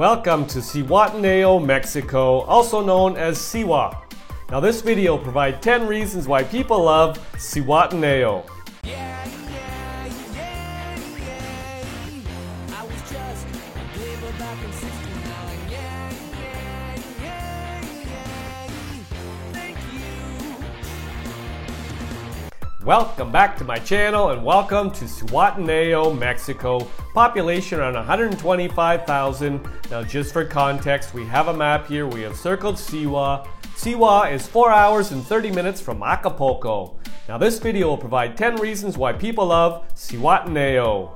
Welcome to Zihuatanejo, Mexico, also known as Siwa. Now this video provides 10 reasons why people love Zihuatanejo. Welcome back to my channel and welcome to Zihuatanejo, Mexico. Population around 125,000. Now just for context, we have a map here. We have circled Siwa. Siwa is 4 hours and 30 minutes from Acapulco. Now this video will provide 10 reasons why people love Zihuatanejo.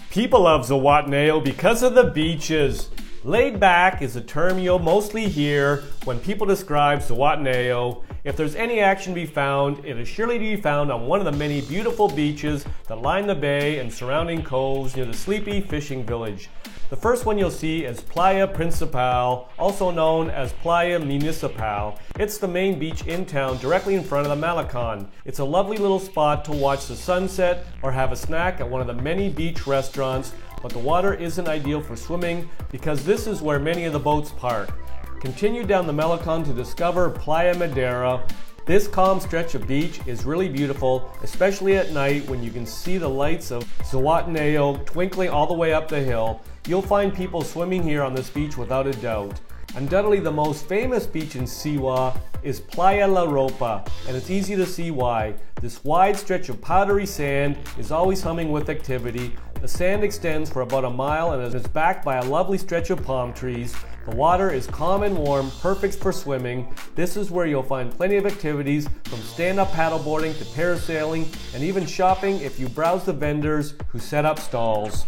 People love Zihuatanejo because of the beaches. Laid back is a term you'll mostly hear when people describe Zihuatanejo. If there's any action to be found, it is surely to be found on one of the many beautiful beaches that line the bay and surrounding coves near the sleepy fishing village. The first one you'll see is Playa Principal, also known as Playa Municipal. It's the main beach in town directly in front of the Malecon. It's a lovely little spot to watch the sunset or have a snack at one of the many beach restaurants, but the water isn't ideal for swimming because this is where many of the boats park. Continue down the Malecon to discover Playa Madera. This calm stretch of beach is really beautiful, especially at night when you can see the lights of Zihuatanejo twinkling all the way up the hill. You'll find people swimming here on this beach without a doubt. Undoubtedly the most famous beach in Siwa is Playa La Ropa, and it's easy to see why. This wide stretch of powdery sand is always humming with activity. The sand extends for about a mile and is backed by a lovely stretch of palm trees. The water is calm and warm, perfect for swimming. This is where you'll find plenty of activities from stand-up paddleboarding to parasailing and even shopping if you browse the vendors who set up stalls.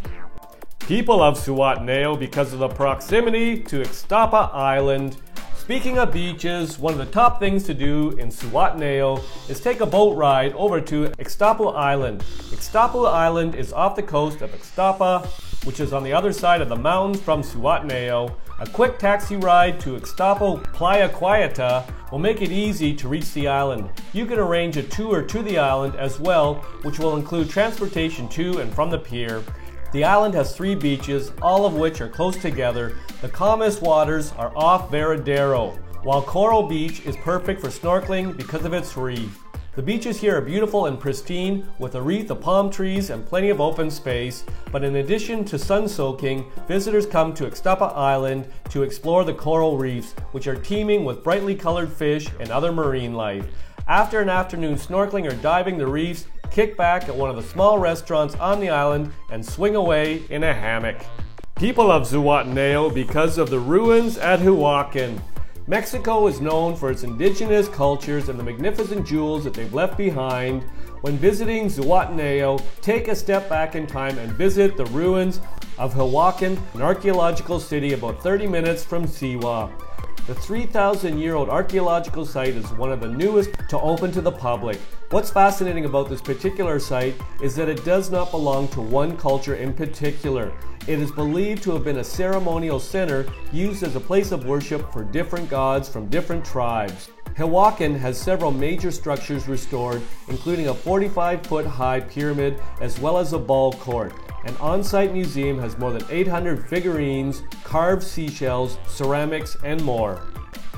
People love Zihuatanejo because of the proximity to Ixtapa Island. Speaking of beaches, one of the top things to do in Zihuatanejo is take a boat ride over to Ixtapa Island. Ixtapa Island is off the coast of Ixtapa, which is on the other side of the mountains from Zihuatanejo. A quick taxi ride to Ixtapa Playa Quieta will make it easy to reach the island. You can arrange a tour to the island as well, which will include transportation to and from the pier. The island has 3 beaches, all of which are close together. The calmest waters are off Varadero, while Coral Beach is perfect for snorkeling because of its reef. The beaches here are beautiful and pristine with a wreath of palm trees and plenty of open space, but in addition to sun soaking, visitors come to Ixtapa Island to explore the coral reefs, which are teeming with brightly colored fish and other marine life. After an afternoon snorkeling or diving the reefs, kick back at one of the small restaurants on the island and swing away in a hammock. People love Zihuatanejo because of the ruins at Huacan. Mexico is known for its indigenous cultures and the magnificent jewels that they've left behind. When visiting Zihuatanejo, take a step back in time and visit the ruins of Huacan, an archaeological city about 30 minutes from Siwa. The 3,000-year-old archaeological site is one of the newest to open to the public. What's fascinating about this particular site is that it does not belong to one culture in particular. It is believed to have been a ceremonial center used as a place of worship for different gods from different tribes. Huacan has several major structures restored, including a 45-foot high pyramid as well as a ball court. An on-site museum has more than 800 figurines, carved seashells, ceramics, and more.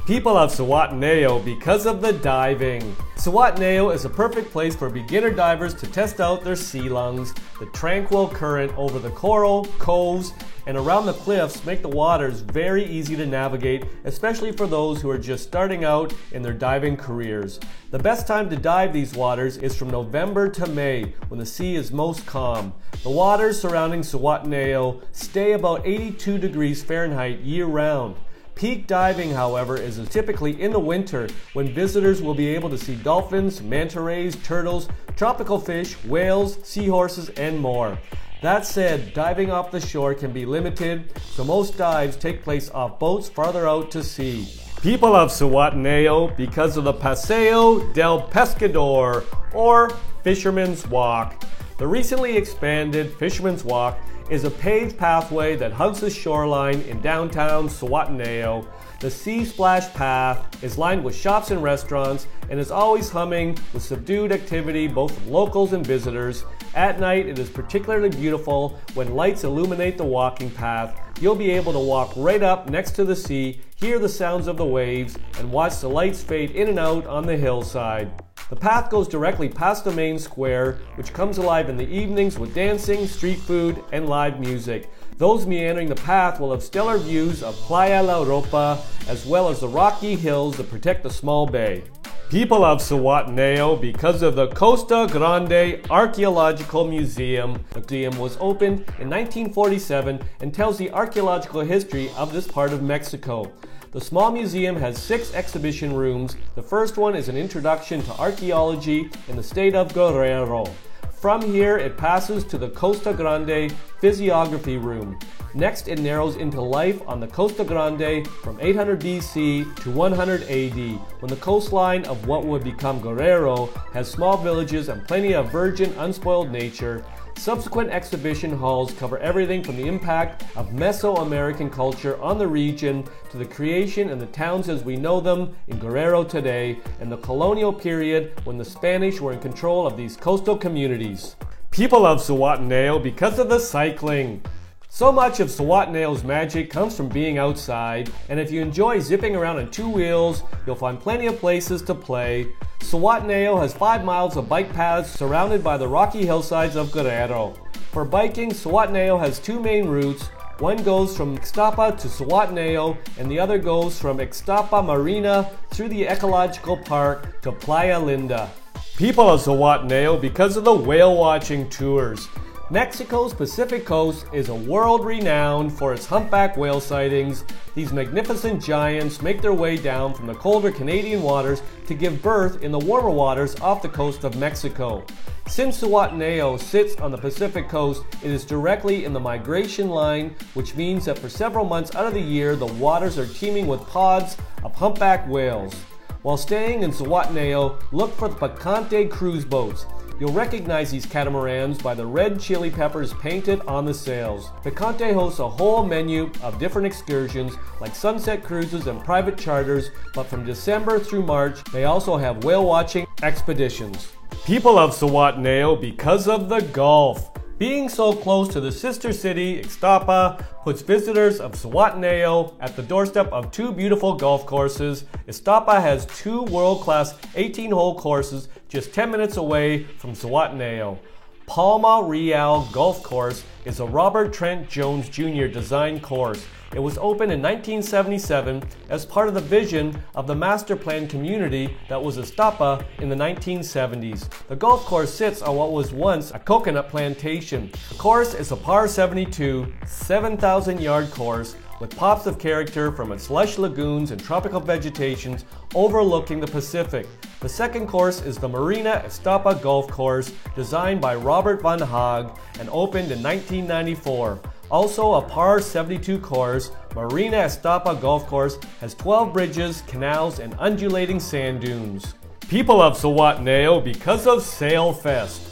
People love Zihuatanejo because of the diving. Zihuatanejo is a perfect place for beginner divers to test out their sea lungs. The tranquil current over the coral, coves, and around the cliffs make the waters very easy to navigate, especially for those who are just starting out in their diving careers. The best time to dive these waters is from November to May, when the sea is most calm. The waters surrounding Zihuatanejo stay about 82 degrees Fahrenheit year-round. Peak diving, however, is typically in the winter when visitors will be able to see dolphins, manta rays, turtles, tropical fish, whales, seahorses, and more. That said, diving off the shore can be limited, so most dives take place off boats farther out to sea. People love Zihuatanejo because of the Paseo del Pescador, or Fisherman's Walk. The recently expanded Fisherman's Walk is a paved pathway that hugs the shoreline in downtown Zihuatanejo. The Sea Splash Path is lined with shops and restaurants and is always humming with subdued activity both from locals and visitors. At night, it is particularly beautiful when lights illuminate the walking path. you'll be able to walk right up next to the sea, hear the sounds of the waves, and watch the lights fade in and out on the hillside. The path goes directly past the main square, which comes alive in the evenings with dancing, street food, and live music. Those meandering the path will have stellar views of Playa La Europa, as well as the rocky hills that protect the small bay. People of Zihuatanejo because of the Costa Grande Archaeological Museum. The museum was opened in 1947 and tells the archaeological history of this part of Mexico. The small museum has 6 exhibition rooms. The first one is an introduction to archaeology in the state of Guerrero. From here, it passes to the Costa Grande Physiography Room. Next, it narrows into life on the Costa Grande from 800 BC to 100 AD, when the coastline of what would become Guerrero has small villages and plenty of virgin, unspoiled nature. Subsequent exhibition halls cover everything from the impact of Mesoamerican culture on the region to the creation and the towns as we know them in Guerrero today, and the colonial period when the Spanish were in control of these coastal communities. People of Zihuatanejo because of the cycling. So much of Zihuatanejo's magic comes from being outside, and if you enjoy zipping around on 2 wheels, you'll find plenty of places to play. Zihuatanejo has 5 miles of bike paths surrounded by the rocky hillsides of Guerrero. For biking, Zihuatanejo has 2 main routes. One goes from Ixtapa to Zihuatanejo, and the other goes from Ixtapa Marina through the ecological park to Playa Linda. People of Zihuatanejo because of the whale watching tours. Mexico's Pacific coast is a world renowned for its humpback whale sightings. These magnificent giants make their way down from the colder Canadian waters to give birth in the warmer waters off the coast of Mexico. Since Zihuatanejo sits on the Pacific coast, it is directly in the migration line, which means that for several months out of the year, the waters are teeming with pods of humpback whales. While staying in Zihuatanejo, look for the Picante cruise boats. You'll recognize these catamarans by the red chili peppers painted on the sails. Picante hosts a whole menu of different excursions like sunset cruises and private charters, but from December through March, they also have whale watching expeditions. People of Zihuatanejo because of the Gulf. Being so close to the sister city, Ixtapa, puts visitors of Zihuatanejo at the doorstep of 2 beautiful golf courses. Ixtapa has 2 world-class 18-hole courses just 10 minutes away from Zihuatanejo. Palma Real Golf Course is a Robert Trent Jones Jr. designed course. It was opened in 1977 as part of the vision of the master plan community that was Ixtapa in the 1970s. The golf course sits on what was once a coconut plantation. The course is a par 72, 7,000-yard course with pops of character from its lush lagoons and tropical vegetations overlooking the Pacific. The second course is the Marina Ixtapa Golf Course, designed by Robert Van Haag and opened in 1994. Also a par 72 course, Marina Ixtapa Golf Course has 12 bridges, canals, and undulating sand dunes. People of Zihuatanejo because of Sail Fest.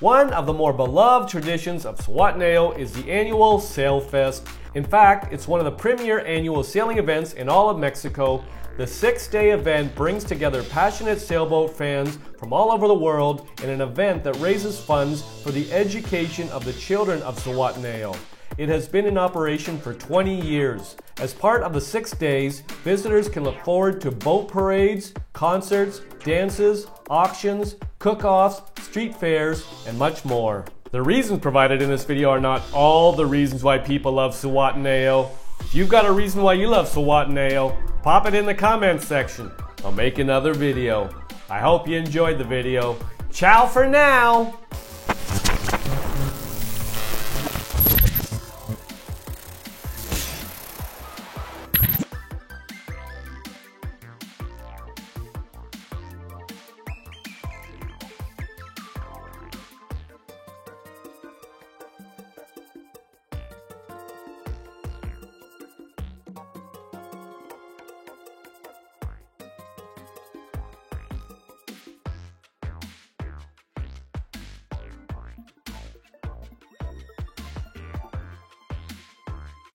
One of the more beloved traditions of Zihuatanejo is the annual Sail Fest. In fact, it's one of the premier annual sailing events in all of Mexico. The 6-day event brings together passionate sailboat fans from all over the world in an event that raises funds for the education of the children of Zihuatanejo. It has been in operation for 20 years. As part of the 6 days, visitors can look forward to boat parades, concerts, dances, auctions, cook-offs, street fairs, and much more. The reasons provided in this video are not all the reasons why people love Zihuatanejo. If you've got a reason why you love Zihuatanejo, pop it in the comments section. I'll make another video. I hope you enjoyed the video. Ciao for now!